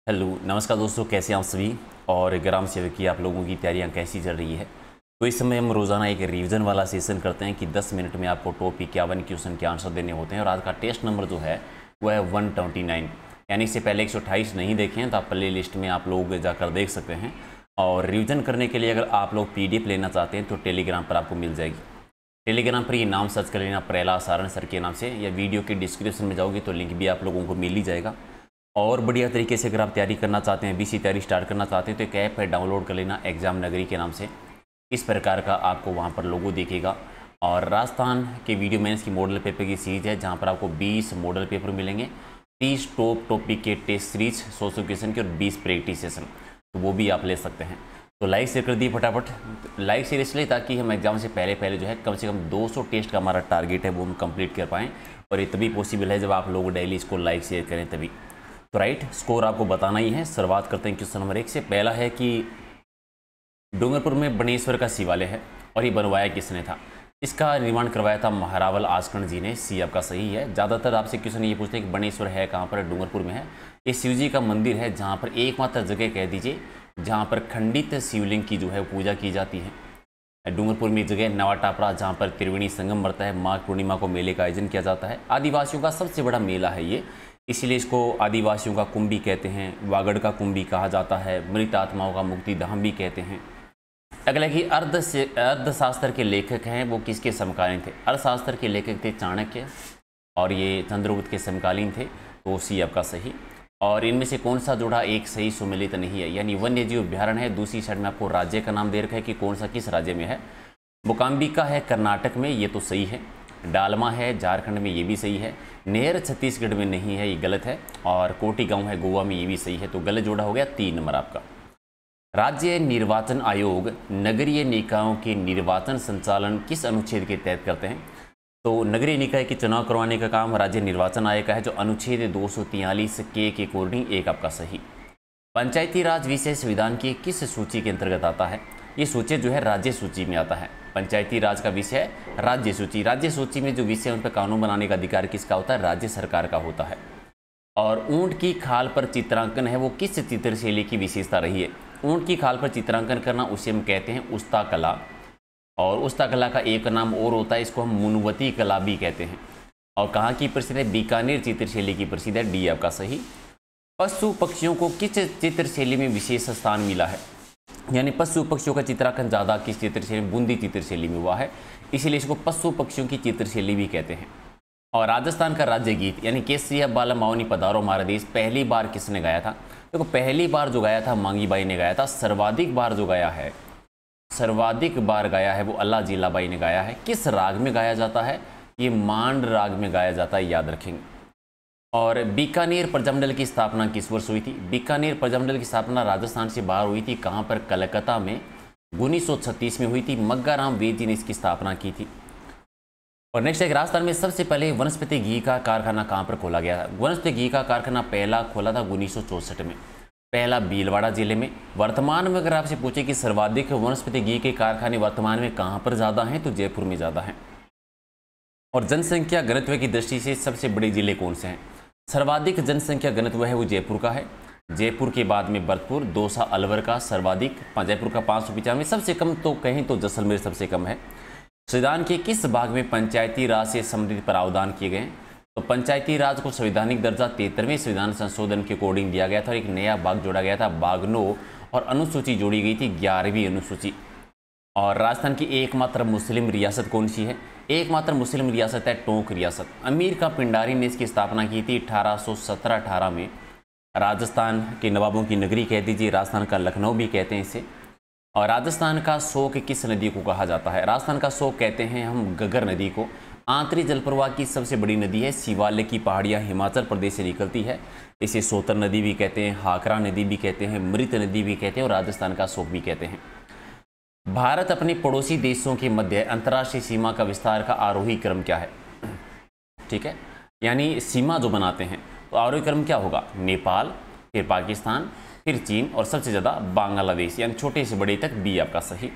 Hello नमस्कार दोस्तों, कैसे हैं आप सभी। और ग्राम सेवक की आप लोगों की तैयारियां कैसी चल रही है। तो इस समय हम रोज़ाना एक रिवीजन वाला सेशन करते हैं कि 10 मिनट में आपको टॉपिक 51 क्वेश्चन के आंसर देने होते हैं। और आज का टेस्ट नंबर जो है वो है 129, यानी इससे पहले 128 नहीं देखे हैं तो आप प्ले लिस्ट में आप लोग जाकर देख सकते हैं। और रिविज़न करने के लिए अगर आप लोग PDF लेना चाहते हैं तो टेलीग्राम पर आपको मिल जाएगी। टेलीग्राम पर ये नाम सर्च कर लेना, प्रहलाद सारण सर के नाम से, या वीडियो के डिस्क्रिप्शन में जाओगे तो लिंक भी आप लोगों को मिल ही जाएगा। और बढ़िया तरीके से अगर आप तैयारी करना चाहते हैं, BC तैयारी स्टार्ट करना चाहते हैं तो एक ऐप है, डाउनलोड कर लेना, एग्जाम नगरी के नाम से। इस प्रकार का आपको वहाँ पर लोगो दिखेगा। और राजस्थान के वीडियो मेंस की मॉडल पेपर की सीरीज है जहाँ पर आपको 20 मॉडल पेपर मिलेंगे, 30 टॉप टॉपिक के टेस्ट सीरीज 100 क्वेश्चन के और 20 प्रैक्टिस सेशन, तो वो भी आप ले सकते हैं। तो लाइक शेयर कर दिए फटाफट। लाइक शेयर इसलिए ताकि हम एग्जाम से पहले जो है कम से कम 200 टेस्ट का हमारा टारगेट है वो हम कंप्लीट कर पाएँ। और ये तभी पॉसिबल है जब आप लोग डेली इसको लाइक शेयर करें तभी। तो राइट, स्कोर आपको बताना ही है। शुरुआत करते हैं क्वेश्चन नंबर 1 से। पहला है कि डूंगरपुर में बनेश्वर का शिवालय है और ये बनवाया किसने था। इसका निर्माण करवाया था महारावल आसकर्ण जी ने। सी आपका सही है। ज़्यादातर आपसे क्वेश्चन ये पूछते हैं कि बनेश्वर है कहाँ पर, डूंगरपुर में है। ये शिव जी का मंदिर है जहाँ पर एकमात्र जगह कह दीजिए जहाँ पर खंडित शिवलिंग की जो है पूजा की जाती है। डूंगरपुर में जगह नवा टापरा जहाँ पर त्रिवेणी संगम बढ़ता है, माघ पूर्णिमा को मेले का आयोजन किया जाता है। आदिवासियों का सबसे बड़ा मेला है ये, इसीलिए इसको आदिवासियों का कुंभ भी कहते हैं, वागड़ का कुंभ भी कहा जाता है, मृत आत्माओं का मुक्ति धाम भी कहते हैं। अगला कि अर्थशास्त्र के लेखक हैं वो किसके समकालीन थे। अर्थशास्त्र के लेखक थे चाणक्य और ये चंद्रगुप्त के समकालीन थे, तो सी आपका सही। और इनमें से कौन सा जोड़ा एक सही सुमेलित नहीं है, यानी वन्य जीव अभ्यारण्य है, दूसरी साइड में आपको राज्य का नाम दे रखा है कि कौन सा किस राज्य में है। मोकाम्बिका है कर्नाटक में, ये तो सही है। डालमा है झारखंड में, ये भी सही है। नेहर छत्तीसगढ़ में नहीं है, ये गलत है। और कोटी गांव है गोवा में, ये भी सही है। तो गलत जोड़ा हो गया 3 नंबर आपका। राज्य निर्वाचन आयोग नगरीय निकायों के निर्वाचन संचालन किस अनुच्छेद के तहत करते हैं। तो नगरीय निकाय के चुनाव करवाने का काम राज्य निर्वाचन आयोग का है, जो अनुच्छेद 243 के अकॉर्डिंग एक आपका सही। पंचायती राज विषय संविधान की किस सूची के अंतर्गत आता है। ये सूची जो है राज्य सूची में आता है। पंचायती राज का विषय राज्य सूची। राज्य सूची में जो विषय उन पर कानून बनाने का अधिकार किसका होता है, राज्य सरकार का होता है। और ऊंट की खाल पर चित्रांकन है वो किस चित्रशैली की विशेषता रही है। ऊंट की खाल पर चित्रांकन करना उसे हम कहते हैं उस्ता कला। और उस्ता कला का एक नाम और होता है, इसको हम मुनवती कला भी कहते हैं। और कहाँ की प्रसिद्ध है, बीकानेर चित्रशैली की प्रसिद्ध है। डी आपका सही। पशु पक्षियों को किस चित्रशैली में विशेष स्थान मिला है, यानी पशु पक्षियों का चित्रांकन ज़्यादा किस चित्रशैली, बूंदी चित्रशैली में हुआ है, इसीलिए इसको पशु पक्षियों की चित्रशैली भी कहते हैं। और राजस्थान का राज्य गीत यानी केसरिया बाला माओनी पधारो हमारा देश पहली बार किसने गाया था। देखो पहली बार जो गाया था मांगी बाई ने गाया था। सर्वाधिक बार जो गाया है, सर्वाधिक बार गाया है वो अल्लाह जीलाबाई ने गाया है। किस राग में गाया जाता है, ये मांड राग में गाया जाता है, याद रखेंगे। और बीकानेर प्रजामंडल की स्थापना किस वर्ष हुई थी। बीकानेर प्रजामंडल की स्थापना राजस्थान से बाहर हुई थी, कहाँ पर, कलकत्ता में 1936 में हुई थी। मग्गाराम वेद जी ने इसकी स्थापना की थी। और नेक्स्ट है, राजस्थान में सबसे पहले वनस्पति घी का कारखाना कहाँ पर खोला गया था। वनस्पति घी का कारखाना पहला खोला था 1964 में, पहला भीलवाड़ा जिले में। वर्तमान में अगर आपसे पूछे कि सर्वाधिक वनस्पति घी के कारखाने वर्तमान में कहाँ पर ज़्यादा हैं, तो जयपुर में ज़्यादा हैं। और जनसंख्या घनत्व की दृष्टि से सबसे बड़े जिले कौन से हैं। सर्वाधिक जनसंख्या घनत्व है वो जयपुर का है। जयपुर के बाद में भरतपुर, दौसा, अलवर का सर्वाधिक, जयपुर का 595, सबसे कम तो कहें तो जैसलमेर सबसे कम है। संविधान के किस भाग में पंचायती राज से संबंधित प्रावधान किए गए। तो पंचायती राज को संवैधानिक दर्जा 73वें संविधान संशोधन के अकॉर्डिंग दिया गया था और एक नया भाग जोड़ा गया था, भाग 9, और अनुसूची जोड़ी गई थी 11वीं अनुसूची। और राजस्थान की एकमात्र मुस्लिम रियासत कौन सी है। एकमात्र मुस्लिम रियासत है टोंक रियासत। अमीर का पिंडारी ने इसकी स्थापना की थी 1817-18 में। राजस्थान के नवाबों की नगरी कह दीजिए, राजस्थान का लखनऊ भी कहते हैं इसे। और राजस्थान का शोक किस नदी को कहा जाता है। राजस्थान का शोक कहते हैं हम गगर नदी को। आंतरिक जल प्रवाह की सबसे बड़ी नदी है, शिवालय की पहाड़ियाँ हिमाचल प्रदेश से निकलती है, इसे सोतर नदी भी कहते हैं, हाकरा नदी भी कहते हैं, मृत नदी भी कहते हैं, और राजस्थान का शोक भी कहते हैं। भारत अपने पड़ोसी देशों के मध्य अंतर्राष्ट्रीय सीमा का विस्तार का आरोही क्रम क्या है। ठीक है, यानी सीमा जो बनाते हैं तो आरोही क्रम क्या होगा, नेपाल, फिर पाकिस्तान, फिर चीन, और सबसे ज़्यादा बांग्लादेश, यानी छोटे से बड़े तक। बी आपका सही।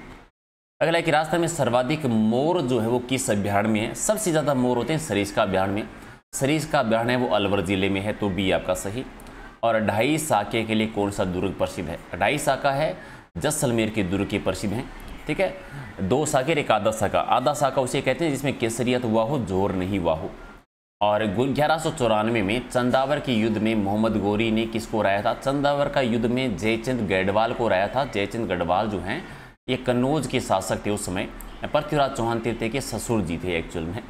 अगला है कि राजस्थान में सर्वाधिक मोर जो है वो किस अभ्यारण्य में है। सबसे ज़्यादा मोर होते हैं सरिस्का अभ्यारण्य में। सरिस्का अभ्यारण्य है वो अलवर जिले में है, तो बी आपका सही। और 2.5 साके के लिए कौन सा दुर्ग प्रसिद्ध है? 2.5 साका है जैसलमेर के दुर्ग के प्रसिद्ध हैं। ठीक है, 2 साके एक आधा साका। आधा साका उसे कहते हैं जिसमें केसरियत हुआ हो, जोर नहीं हुआ हो। और 1194 में चंदावर के युद्ध में मोहम्मद गौरी ने किसको हराया था? चंदावर का युद्ध में जयचंद गढ़वाल को हराया था। जयचंद गढ़वाल जो हैं ये कन्नौज के शासक थे उस समय। पृथ्वीराज चौहान तृतीय के ससुर जी थे एक्चुअल में।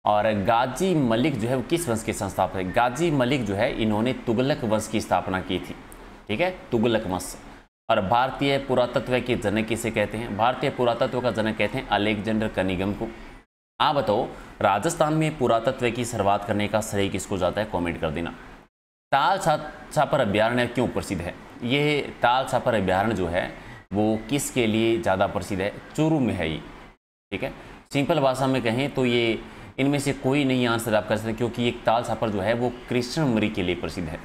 और गाजी मलिक जो है वो किस वंश के संस्थापक है? गाजी मलिक जो है इन्होंने तुगलक वंश की स्थापना की थी। ठीक है, तुगलक वंश। और भारतीय पुरातत्व के जनक किसे कहते हैं? भारतीय पुरातत्व का जनक कहते हैं अलेक्जेंडर कनिगम को। आप बताओ राजस्थान में पुरातत्व की शुरुआत करने का श्रेय किसको जाता है? कमेंट कर देना। ताल छापर अभ्यारण्य क्यों प्रसिद्ध है? ये ताल छापर अभ्यारण्य जो है वो किसके लिए ज़्यादा प्रसिद्ध है? चूरू में है ये। ठीक है, सिंपल भाषा में कहें तो ये इनमें से कोई नहीं आंसर आप कर सकते, क्योंकि एक ताल छापर जो है वो कृष्ण मृग के लिए प्रसिद्ध है।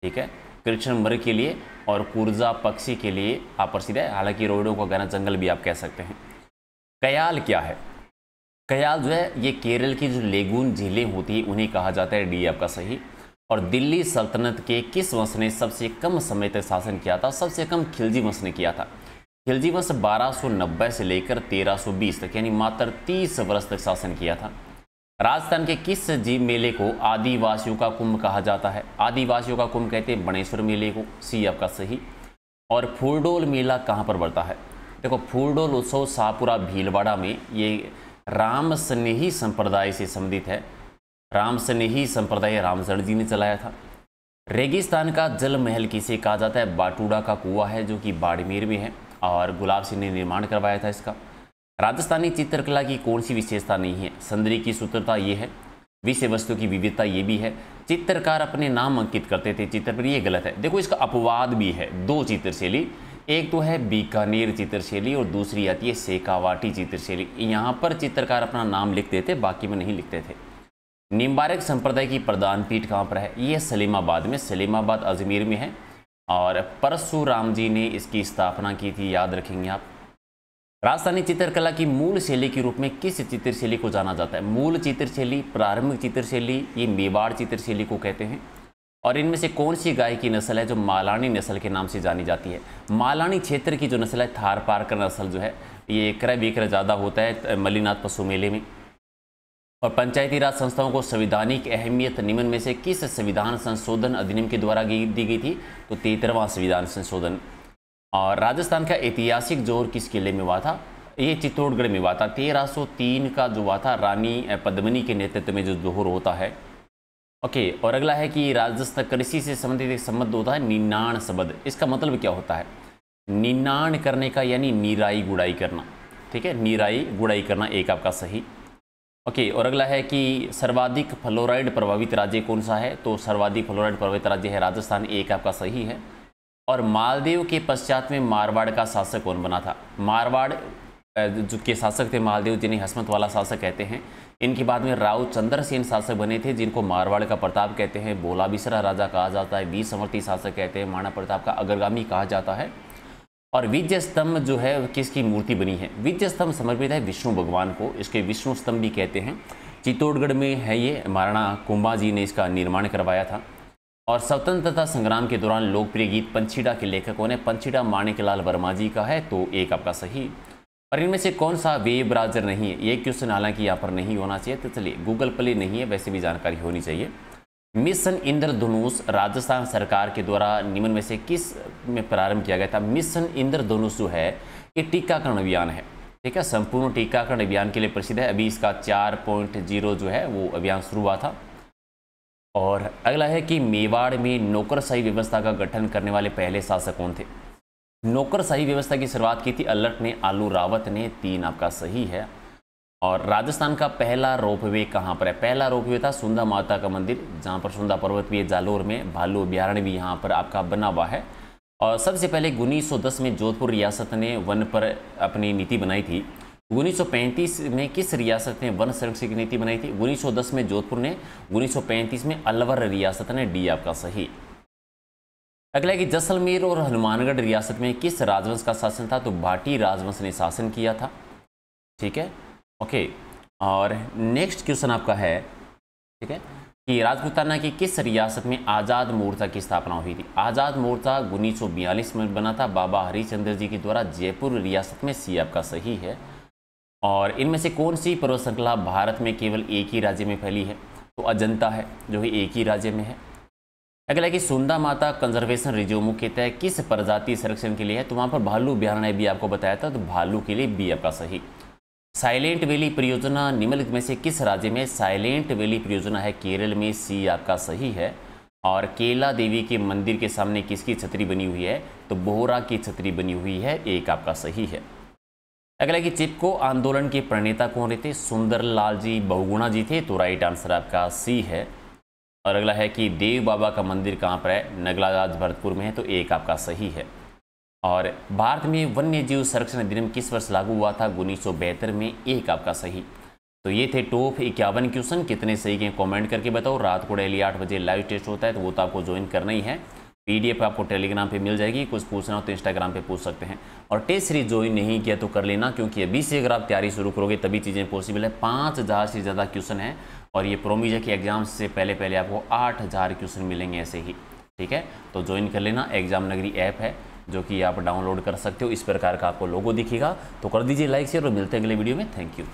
ठीक है, कृष्ण मृग के लिए और कुर्जा पक्षी के लिए आप प्रसिद्ध है। हालांकि रोहिड़ों का घना जंगल भी आप कह सकते हैं। कयाल क्या है? कयाल जो है ये केरल की जो लेगून झीलें होती है उन्हें कहा जाता है। डी आपका सही। और दिल्ली सल्तनत के किस वंश ने सबसे कम समय तक शासन किया था? सबसे कम खिलजी वंश ने किया था। खिलजी वंश 1290 से लेकर 1320 तक यानी मात्र 30 वर्ष तक शासन किया था। राजस्थान के किस जीव मेले को आदिवासियों का कुंभ कहा जाता है? आदिवासियों का कुंभ कहते हैं बणेश्वर मेले को। सी आपका सही। और फूलडोल मेला कहाँ पर बढ़ता है? देखो फूलडोल उत्सव शाहपुरा भीलवाड़ा में, ये राम स्नेही संप्रदाय से संबंधित है। राम स्नेही संप्रदाय रामचंद्र जी ने चलाया था। रेगिस्तान का जल महल किसे कहा जाता है? बाटूड़ा का कुआं है जो कि बाड़मेर में है और गुलाब सिंह ने निर्माण करवाया था इसका। राजस्थानी चित्रकला की कौन सी विशेषता नहीं है? संदरी की सूत्रता ये है। विषय वस्तु की विविधता ये भी है। चित्रकार अपने नाम अंकित करते थे चित्र पर, ये गलत है। देखो इसका अपवाद भी है। 2 चित्रशैली, एक तो है बीकानेर चित्रशैली और दूसरी आती है शेखावाटी चित्रशैली। यहाँ पर चित्रकार अपना नाम लिखते थे, बाकी में नहीं लिखते थे। निम्बारक संप्रदाय की प्रधान पीठ कहाँ पर है? ये सलीमाबाद में। सलीमाबाद अजमेर में है और परशुराम जी ने इसकी स्थापना की थी, याद रखेंगे आप। राजस्थानी चित्रकला की मूल शैली के रूप में किस चित्रशैली को जाना जाता है? मूल चित्रशैली, प्रारंभिक चित्रशैली, ये मेवाड़ चित्रशैली को कहते हैं। और इनमें से कौन सी गाय की नस्ल है जो मालानी नस्ल के नाम से जानी जाती है? मालानी क्षेत्र की जो नस्ल है थारपारकर नस्ल जो है, ये क्रय विक्रय ज़्यादा होता है मल्लीनाथ पशु मेले में। और पंचायती राज संस्थाओं को संवैधानिक अहमियत निम्न में से किस संविधान संशोधन अधिनियम के द्वारा दी गई थी? तो 13वां संविधान संशोधन। और राजस्थान का ऐतिहासिक जोर किस किले में हुआ था? ये चित्तौड़गढ़ में हुआ था। 1303 का जो हुआ था रानी पद्मिनी के नेतृत्व में जो जोहर होता है। ओके, और अगला है कि राजस्थान कृषि से संबंधित एक शब्द होता है निनाण शब्द। इसका मतलब क्या होता है? निनाण करने का यानी निराई गुड़ाई करना। ठीक है, निराई गुड़ाई करना, एक आपका सही। ओके, और अगला है कि सर्वाधिक फ्लोराइड प्रभावित राज्य कौन सा है? तो सर्वाधिक फ्लोराइड प्रभावित राज्य है राजस्थान, एक आपका सही है। और मालदीव के पश्चात में मारवाड़ का शासक कौन बना था? मारवाड़ जो के शासक थे मालदीव, जिन्हें हसमत वाला शासक कहते हैं। इनके बाद में राव चंद्रसेन शासक बने थे, जिनको मारवाड़ का प्रताप कहते हैं। बोला बिसरा राजा कहा जाता है। वीर समर्थी शासक कहते हैं। महाराणा प्रताप का अग्रगामी कहा जाता है। और विजय स्तंभ जो है किसकी मूर्ति बनी है? विजय स्तंभ समर्पित है विष्णु भगवान को। इसके विष्णु स्तंभ भी कहते हैं। चित्तौड़गढ़ में है ये। महाराणा कुंभा जी ने इसका निर्माण करवाया था। और स्वतंत्रता संग्राम के दौरान लोकप्रिय गीत पंछीड़ा के लेखक कौन है? पंछीड़ा माणिकलाल वर्मा जी का है, तो एक आपका सही। और इनमें से कौन सा वेब ब्राउज़र नहीं है? ये क्वेश्चन हालांकि यहाँ पर नहीं होना चाहिए, तो चलिए गूगल प्ले नहीं है, वैसे भी जानकारी होनी चाहिए। मिशन इंद्रधनुष राजस्थान सरकार के द्वारा निम्न में से किस में प्रारंभ किया गया था? मिशन इंद्रधनुष जो है ये टीकाकरण अभियान है। ठीक है, संपूर्ण टीकाकरण अभियान के लिए प्रसिद्ध है। अभी इसका 4.0 जो है वो अभियान शुरू हुआ था। और अगला है कि मेवाड़ में नौकरशाही व्यवस्था का गठन करने वाले पहले शासक कौन थे? नौकरशाही व्यवस्था की शुरुआत की थी अल्लट ने, आलू रावत ने, 3 आपका सही है। और राजस्थान का पहला रोपवे कहाँ पर है? पहला रोपवे था सुंदा माता का मंदिर, जहाँ पर सुंदा पर्वत भी है। जालोर में भालू अभ्यारण्य भी यहाँ पर आपका बना हुआ है। और सबसे पहले 1910 में जोधपुर रियासत ने वन पर अपनी नीति बनाई थी। 1935 में किस रियासत ने वन संरक्षण की नीति बनाई थी? 1910 में जोधपुर ने, 1935 में अलवर रियासत ने, डी आपका सही। अगला है कि जैसलमेर और हनुमानगढ़ रियासत में किस राजवंश का शासन था? तो भाटी राजवंश ने शासन किया था। ठीक है, ओके। और नेक्स्ट क्वेश्चन आपका है, ठीक है, कि राजपूताना की किस रियासत में आज़ाद मोर्चा की स्थापना हुई थी। आज़ाद मोर्चा 1942 में बना था बाबा हरिश्चंद्र जी के द्वारा जयपुर रियासत में। सी आपका सही है। और इनमें से कौन सी पर्वत श्रृंखला भारत में केवल एक ही राज्य में फैली है? तो अजंता है, जो कि एक ही राज्य में है। अगला है कि सुंदा माता कंजर्वेशन रिजर्व मुख्यतः किस प्रजाति संरक्षण के लिए है? तो वहाँ पर भालू अभ्यारण्य भी आपको बताया था, तो भालू के लिए बी आपका सही। साइलेंट वैली परियोजना निम्नलिखित में से किस राज्य में? साइलेंट वैली परियोजना है केरल में। सी आपका सही है। और केला देवी के मंदिर के सामने किसकी छतरी बनी हुई है? तो बोहरा की छतरी बनी हुई है। एक आपका सही है। अगला कि चिपको आंदोलन के प्रणेता कौन रहे थे? सुंदरलाल जी बहुगुणा जी थे। तो राइट आंसर आपका सी है। और अगला है कि देव बाबा का मंदिर कहाँ पर है? नगलाराज भरतपुर में है। तो एक आपका सही है। और भारत में वन्य जीव संरक्षण अधिनियम किस वर्ष लागू हुआ था? 1972 में। एक आपका सही। तो ये थे टॉप 51 क्वेश्चन। कितने सही के कमेंट करके बताओ। रात को डेली 8 बजे लाइव टेस्ट होता है, तो वो तो आपको ज्वाइन करना ही है। PDF आपको टेलीग्राम पे मिल जाएगी। कुछ पूछना हो तो इंस्टाग्राम पे पूछ सकते हैं। और टेस्ट सीरीज ज्वाइन नहीं किया तो कर लेना, क्योंकि अभी से अगर आप तैयारी शुरू करोगे तभी चीज़ें पॉसिबल है। 5000 से ज़्यादा क्वेश्चन है, और ये प्रोमीजा के एग्जाम से पहले आपको 8000 क्वेश्चन मिलेंगे ऐसे ही। ठीक है, तो ज्वाइन कर लेना। एग्जाम नगरी ऐप है जो कि आप डाउनलोड कर सकते हो। इस प्रकार का आपको लोगो दिखेगा। तो कर दीजिए लाइक शेयर, और मिलते हैं अगले वीडियो में। Thank you.